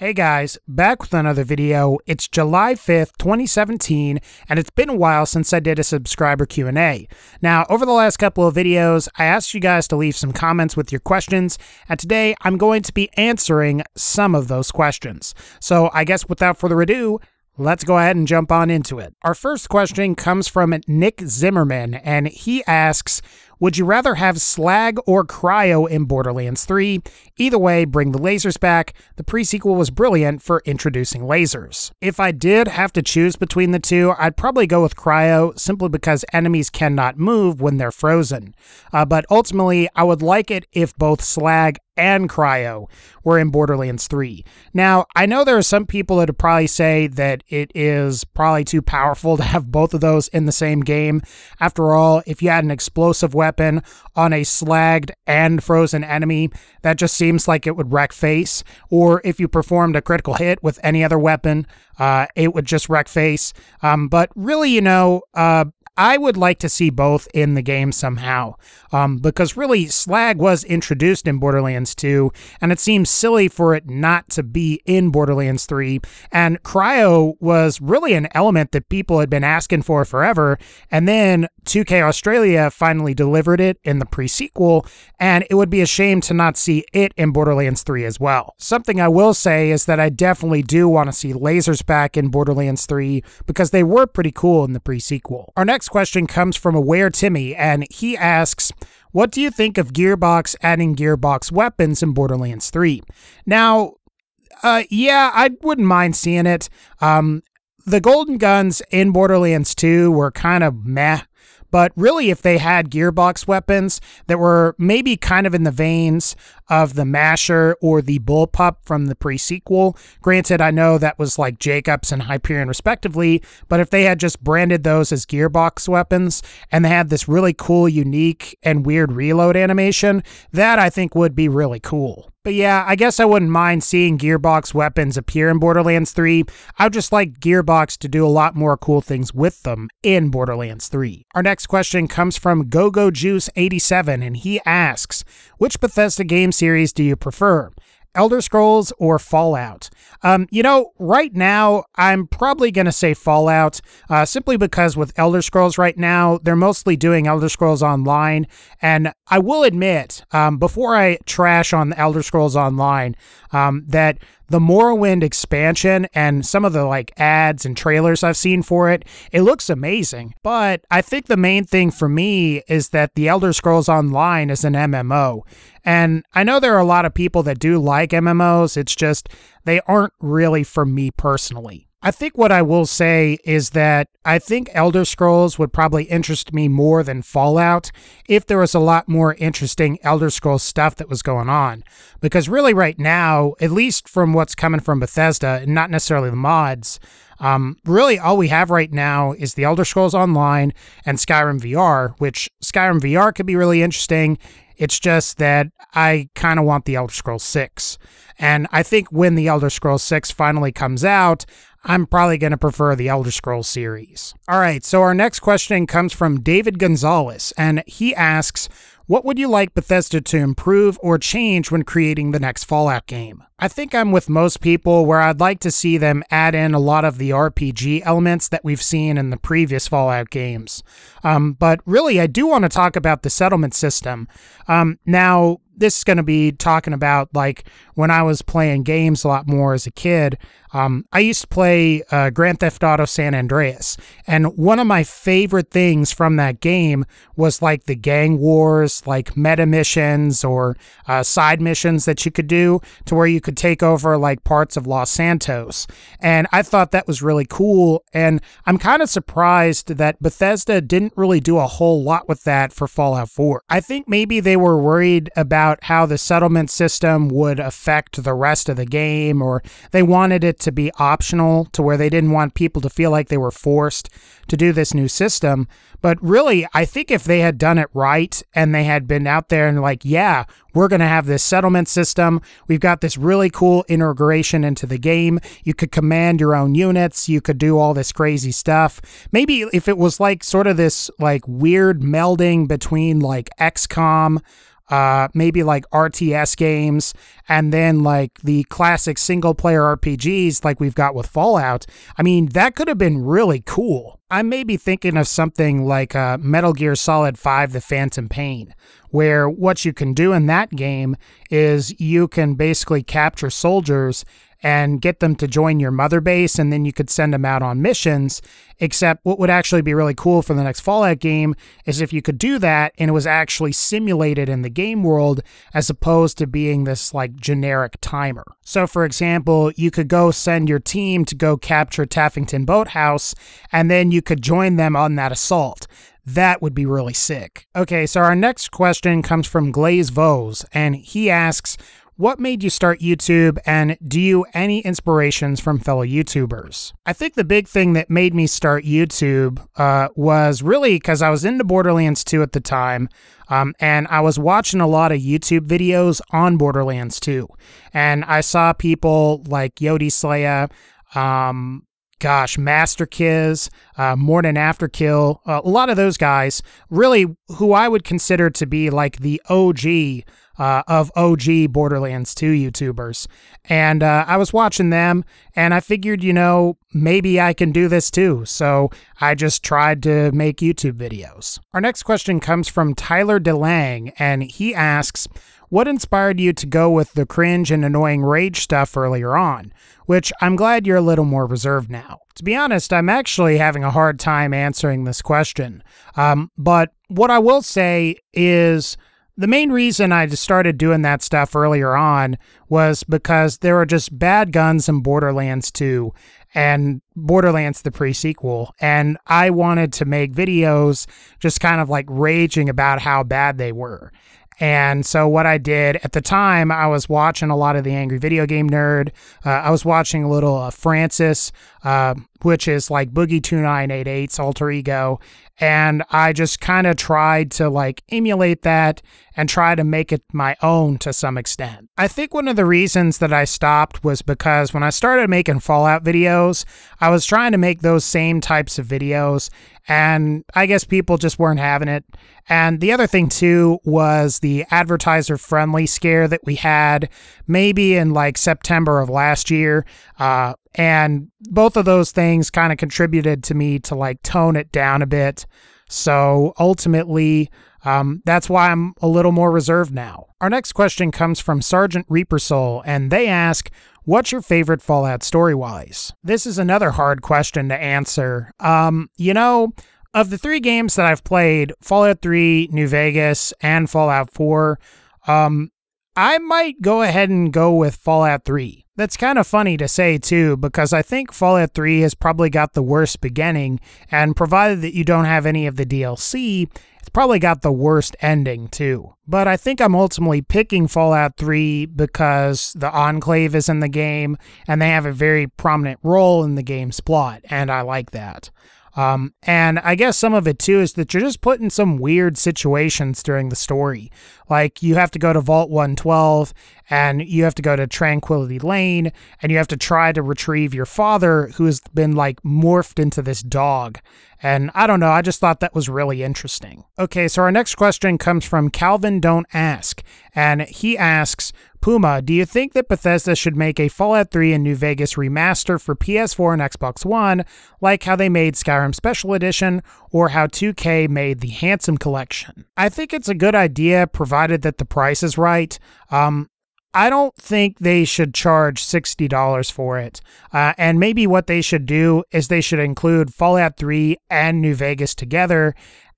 Hey guys, back with another video. It's July 5th, 2017, and it's been a while since I did a subscriber Q&A. Now, over the last couple of videos, I asked you guys to leave some comments with your questions, and today I'm going to be answering some of those questions. So I guess without further ado, let's go ahead and jump on into it. Our first question comes from Nick Zimmerman, and he asks, would you rather have Slag or Cryo in Borderlands 3? Either way, bring the lasers back. The pre-sequel was brilliant for introducing lasers. If I did have to choose between the two, I'd probably go with Cryo, simply because enemies cannot move when they're frozen. But ultimately, I would like it if both Slag and Cryo were in Borderlands 3. Now, I know there are some people that would probably say that it is probably too powerful to have both of those in the same game. After all, if you had an explosive weapon on a slagged and frozen enemy, that just seems like it would wreck face. Or if you performed a critical hit with any other weapon, it would just wreck face. But really, I would like to see both in the game somehow, because really Slag was introduced in Borderlands 2, and it seems silly for it not to be in Borderlands 3, and Cryo was really an element that people had been asking for forever, and then 2K Australia finally delivered it in the pre-sequel, and it would be a shame to not see it in Borderlands 3 as well. Something I will say is that I definitely do want to see lasers back in Borderlands 3, because they were pretty cool in the pre-sequel. Our next question comes from Aware Timmy, and he asks, what do you think of Gearbox adding Gearbox weapons in Borderlands 3? Now, yeah, I wouldn't mind seeing it. The golden guns in Borderlands 2 were kind of meh. But really, if they had Gearbox weapons that were maybe kind of in the veins of the Masher or the Bullpup from the pre-sequel, granted, I know that was like Jacobs and Hyperion respectively, but if they had just branded those as Gearbox weapons and they had this really cool, unique, and weird reload animation, that I think would be really cool. But yeah, I guess I wouldn't mind seeing Gearbox weapons appear in Borderlands 3. I would just like Gearbox to do a lot more cool things with them in Borderlands 3. Our next question comes from GoGoJuice87, and he asks, which Bethesda game series do you prefer? Elder Scrolls or Fallout? Right now, I'm probably going to say Fallout, simply because with Elder Scrolls right now, they're mostly doing Elder Scrolls Online, and I will admit, before I trash on the Elder Scrolls Online, that the Morrowind expansion and some of the ads and trailers I've seen for it, it looks amazing. But I think the main thing for me is that the Elder Scrolls Online is an MMO. And I know there are a lot of people that do like MMOs, it's just they aren't really for me personally. I think what I will say is that I think Elder Scrolls would probably interest me more than Fallout if there was a lot more interesting Elder Scrolls stuff that was going on. Because really right now, at least from what's coming from Bethesda, and not necessarily the mods, really all we have right now is the Elder Scrolls Online and Skyrim VR, which Skyrim VR could be really interesting. It's just that I kind of want the Elder Scrolls 6. And I think when the Elder Scrolls 6 finally comes out, I'm probably going to prefer the Elder Scrolls series. All right, so our next question comes from David Gonzalez, and he asks, what would you like Bethesda to improve or change when creating the next Fallout game? I think I'm with most people where I'd like to see them add in a lot of the RPG elements that we've seen in the previous Fallout games. But really, I do want to talk about the settlement system. Now, this is going to be talking about when I was playing games a lot more as a kid. I used to play Grand Theft Auto San Andreas, and one of my favorite things from that game was the gang wars, meta missions or side missions that you could do to where you could take over parts of Los Santos. And I thought that was really cool, and I'm kind of surprised that Bethesda didn't really do a whole lot with that for Fallout 4. I think maybe they were worried about how the settlement system would affect the rest of the game, or they wanted it to be optional to where they didn't want people to feel like they were forced to do this new system. But really, I think if they had done it right and they had been out there and yeah, we're going to have this settlement system, we've got this really cool integration into the game, you could command your own units, you could do all this crazy stuff. Maybe if it was sort of this weird melding between XCOM maybe like RTS games, and then like the classic single-player RPGs like we've got with Fallout, I mean, that could have been really cool. I may be thinking of something like Metal Gear Solid 5: The Phantom Pain, where what you can do in that game is you can basically capture soldiers and get them to join your mother base, and then you could send them out on missions. Except what would actually be really cool for the next Fallout game is if you could do that and it was actually simulated in the game world as opposed to being this like generic timer. So for example, you could go send your team to go capture Taffington Boathouse, and then you could join them on that assault. That would be really sick. Okay, so our next question comes from Glaze Vose, and he asks, what made you start YouTube, and do you any inspirations from fellow YouTubers? I think the big thing that made me start YouTube was really because I was into Borderlands 2 at the time, and I was watching a lot of YouTube videos on Borderlands 2, and I saw people like Yodi Slaya, Master Kiz, More Than Afterkill, a lot of those guys, really who I would consider to be like the OG of OG Borderlands 2 YouTubers. And I was watching them, and I figured, you know, maybe I can do this too. So I just tried to make YouTube videos. Our next question comes from Tyler DeLang, and he asks, what inspired you to go with the cringe and annoying rage stuff earlier on? Which I'm glad you're a little more reserved now. To be honest, I'm actually having a hard time answering this question. But what I will say is the main reason I just started doing that stuff earlier on was because there were just bad guns in Borderlands 2 and Borderlands the pre-sequel, and I wanted to make videos just kind of like raging about how bad they were. And so what I did at the time, I was watching a lot of the Angry Video Game Nerd. I was watching a little Francis, which is like Boogie2988's alter ego. And I just kind of tried to like emulate that and try to make it my own to some extent. I think one of the reasons that I stopped was because when I started making Fallout videos, I was trying to make those same types of videos, and I guess people just weren't having it. And the other thing too was the advertiser-friendly scare that we had maybe in like September of last year. And both of those things kind of contributed to me to like tone it down a bit. So ultimately, that's why I'm a little more reserved now. Our next question comes from Sergeant Reaper Soul, and they ask, what's your favorite Fallout story-wise? This is another hard question to answer. You know, of the 3 games that I've played, Fallout 3, New Vegas, and Fallout 4, I might go ahead and go with Fallout 3. That's kind of funny to say too, because I think Fallout 3 has probably got the worst beginning, and provided that you don't have any of the DLC, it's probably got the worst ending too. But I think I'm ultimately picking Fallout 3 because the Enclave is in the game, and they have a very prominent role in the game's plot, and I like that. And I guess some of it too is that you're just put in some weird situations during the story. Like you have to go to Vault 112, and you have to go to Tranquility Lane, and you have to try to retrieve your father, who has been like morphed into this dog. And I don't know, I just thought that was really interesting. Okay, so our next question comes from Calvin Don't Ask, and he asks, Puma, do you think that Bethesda should make a Fallout 3 and New Vegas remaster for PS4 and Xbox One, like how they made Skyrim Special Edition, or how 2K made the Handsome Collection? I think it's a good idea, provided that the price is right. I don't think they should charge $60 for it. And maybe what they should do is they should include Fallout 3 and New Vegas together.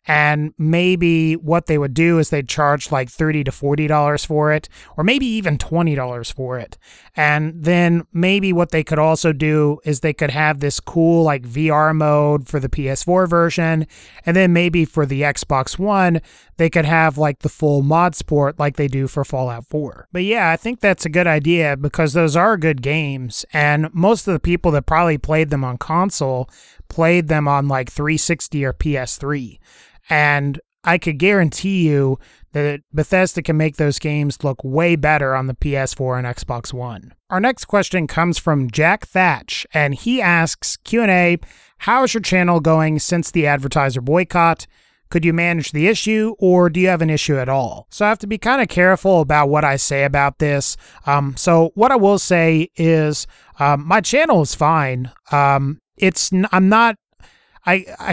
And maybe what they would do is they'd charge like $30 to $40 for it, or maybe even $20 for it. And then maybe what they could also do is they could have this cool like VR mode for the PS4 version, and then maybe for the Xbox One, they could have like the full mod support like they do for Fallout 4. But yeah, I think that's a good idea because those are good games, and most of the people that probably played them on console played them on like 360 or PS3. And I could guarantee you that Bethesda can make those games look way better on the PS4 and Xbox One. Our next question comes from Jack Thatch, and he asks, Q&A, how is your channel going since the advertiser boycott? Could you manage the issue, or do you have an issue at all? So I have to be kind of careful about what I say about this. So what I will say is my channel is fine. I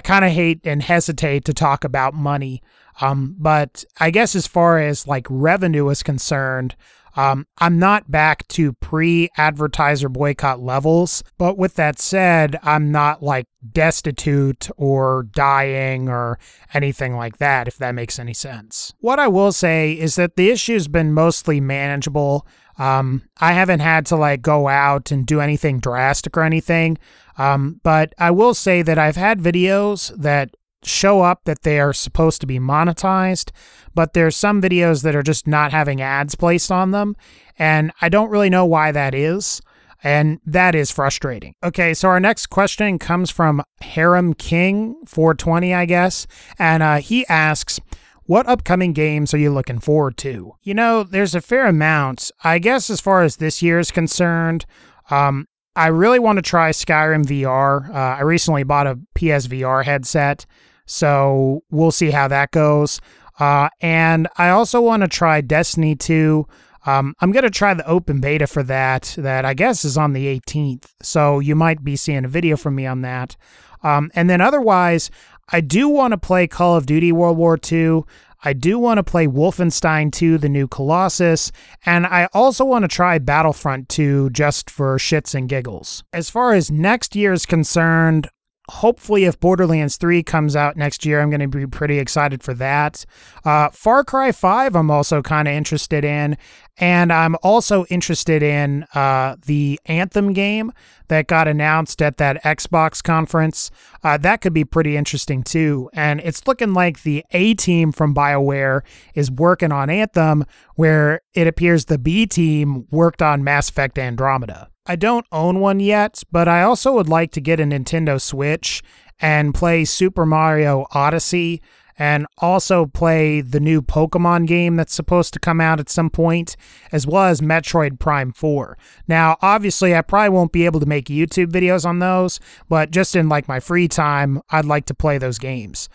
kind of hate and hesitate to talk about money. But I guess as far as like revenue is concerned, I'm not back to pre-advertiser boycott levels, but with that said, I'm not like destitute or dying or anything like that, if that makes any sense. What I will say is that the issue's been mostly manageable. I haven't had to like go out and do anything drastic or anything, but I will say that I've had videos that show up that they are supposed to be monetized, but there's some videos that are just not having ads placed on them, and I don't really know why that is, and that is frustrating. Okay, so our next question comes from Harem King 420, I guess, and he asks, what upcoming games are you looking forward to? You know, there's a fair amount. I guess as far as this year is concerned, I really want to try Skyrim VR. I recently bought a PSVR headset, so we'll see how that goes. And I also want to try Destiny 2. I'm going to try the open beta for that I guess is on the 18th. So you might be seeing a video from me on that. And then otherwise, I do want to play Call of Duty World War II. I do want to play Wolfenstein 2, The New Colossus, and I also want to try Battlefront 2 just for shits and giggles. As far as next year is concerned, hopefully if Borderlands 3 comes out next year, I'm going to be pretty excited for that. Far Cry 5 I'm also kind of interested in, and I'm also interested in the Anthem game that got announced at that Xbox conference. That could be pretty interesting too, and it's looking like the A team from BioWare is working on Anthem, where it appears the B team worked on Mass Effect Andromeda. I don't own one yet, but I also would like to get a Nintendo Switch and play Super Mario Odyssey, and also play the new Pokemon game that's supposed to come out at some point, as well as Metroid Prime 4. Now, obviously, I probably won't be able to make YouTube videos on those, but just in like my free time, I'd like to play those games,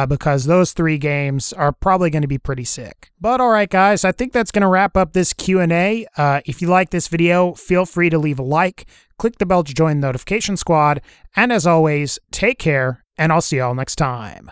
because those 3 games are probably going to be pretty sick. But all right, guys, I think that's going to wrap up this Q&A. If you like this video, feel free to leave a like, click the bell to join the notification squad, and as always, take care, and I'll see y'all next time.